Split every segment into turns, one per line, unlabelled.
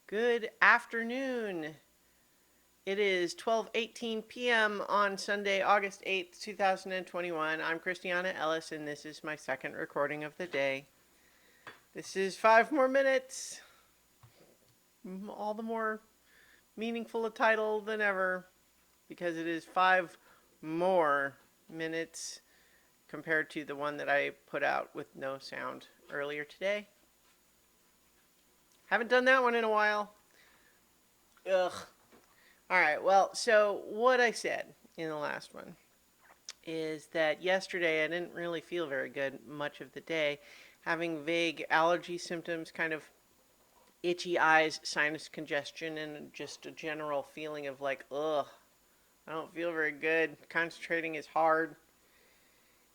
Good afternoon. It is 12:18 p.m. on Sunday, August 8th, 2021. I'm Christiana Ellis, and this is my second recording of the day. This is 5 more minutes. All the more meaningful a title than ever because it is 5 more minutes compared to the one that I put out with no sound earlier today. Haven't done that one in a while. Ugh. All right, well, so what I said in the last one is that yesterday I didn't really feel very good much of the day, having vague allergy symptoms, kind of itchy eyes, sinus congestion, and just a general feeling of like, ugh, I don't feel very good. Concentrating is hard.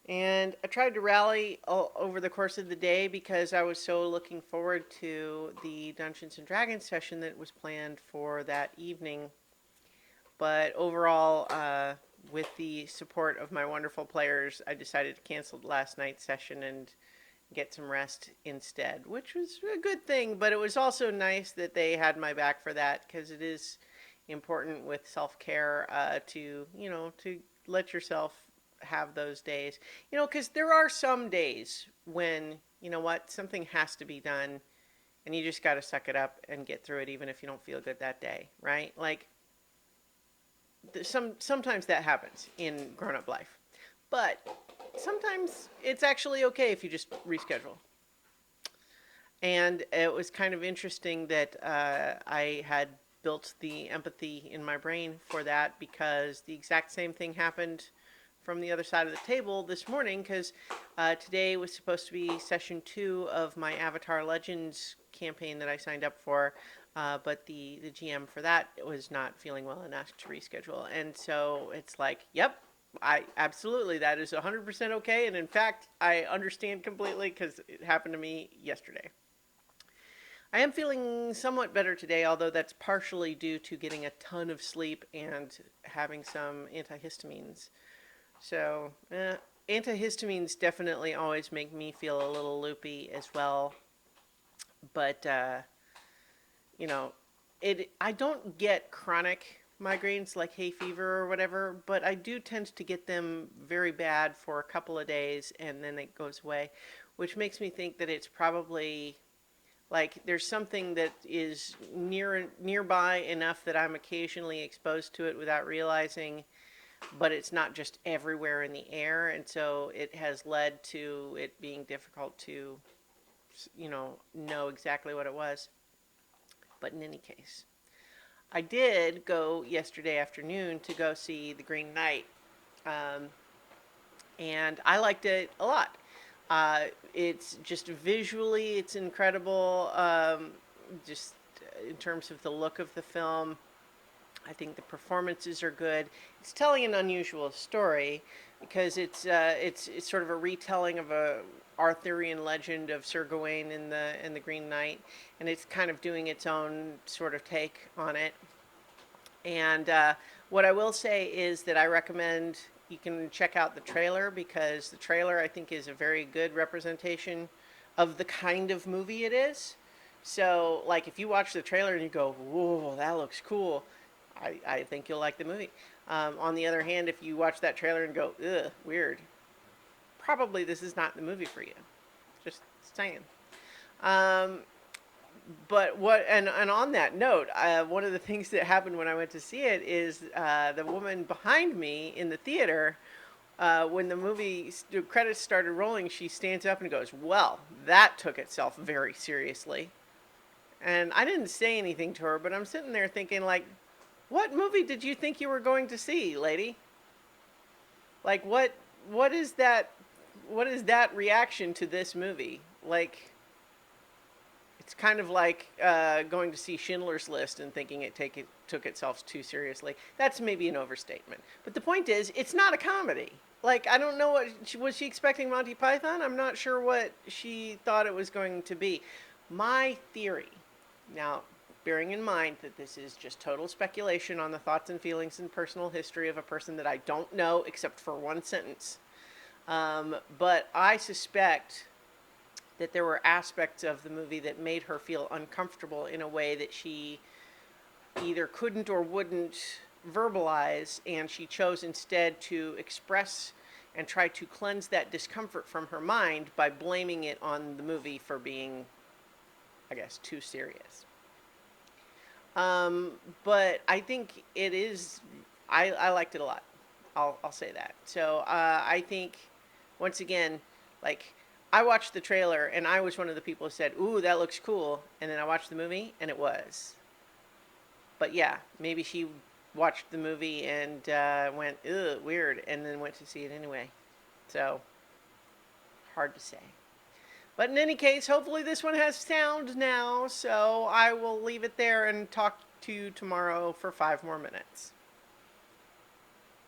And I tried to rally over the course of the day because I was so looking forward to the Dungeons and Dragons session that was planned for that evening. But overall, with the support of my wonderful players, I decided to cancel last night's session and get some rest instead, which was a good thing. But it was also nice that they had my back for that because it is important with self-care to let yourself have those days. Because there are some days when, something has to be done and you just got to suck it up and get through it even if you don't feel good that day, right? Like, sometimes that happens in grown-up life, but sometimes it's actually okay if you just reschedule. And it was kind of interesting that I had built the empathy in my brain for that because the exact same thing happened from the other side of the table this morning because today was supposed to be session 2 of my Avatar Legends campaign that I signed up for, but the GM for that was not feeling well enough to reschedule. And so it's like, yep, that is 100% okay. And in fact, I understand completely because it happened to me yesterday. I am feeling somewhat better today, although that's partially due to getting a ton of sleep and having some antihistamines. So, antihistamines definitely always make me feel a little loopy as well. But, you know, I don't get chronic migraines like hay fever or whatever, but I do tend to get them very bad for a couple of days and then it goes away, which makes me think that it's probably like there's something that is nearby enough that I'm occasionally exposed to it without realizing, but it's not just everywhere in the air, and so it has led to it being difficult to know exactly what it was. But in any case, I did go yesterday afternoon to go see The Green Knight, um, and I liked it a lot. It's just visually, it's incredible. Just in terms of the look of the film, I think the performances are good. It's telling an unusual story because it's sort of a retelling of a Arthurian legend of Sir Gawain and the Green Knight, and it's kind of doing its own sort of take on it. And what I will say is that I recommend you can check out the trailer because the trailer I think is a very good representation of the kind of movie it is. So, like, if you watch the trailer and you go, "Whoa, that looks cool," I think you'll like the movie. On the other hand, if you watch that trailer and go, "Ugh, weird," probably this is not the movie for you. Just saying. Um, but and on that note, one of the things that happened when I went to see it is the woman behind me in the theater, when the movie credits started rolling, she stands up and goes, "Well, that took itself very seriously." And I didn't say anything to her, but I'm sitting there thinking, like, what movie did you think you were going to see, lady? Like, what is that? What is that reaction to this movie? Like, it's kind of like going to see Schindler's List and thinking it took itself too seriously. That's maybe an overstatement. But the point is, it's not a comedy. Like, I don't know was she expecting Monty Python? I'm not sure what she thought it was going to be. My theory, now, bearing in mind that this is just total speculation on the thoughts and feelings and personal history of a person that I don't know except for one sentence, but I suspect that there were aspects of the movie that made her feel uncomfortable in a way that she either couldn't or wouldn't verbalize, and she chose instead to express and try to cleanse that discomfort from her mind by blaming it on the movie for being, I guess, too serious. But I think it is. I liked it a lot. I'll say that. So I think, once again, like, I watched the trailer and I was one of the people who said, "Ooh, that looks cool," and then I watched the movie and it was. But yeah, maybe she watched the movie and went, "Ugh, weird," and then went to see it anyway. So hard to say. But in any case, hopefully this one has sound now, so I will leave it there and talk to you tomorrow for 5 more minutes.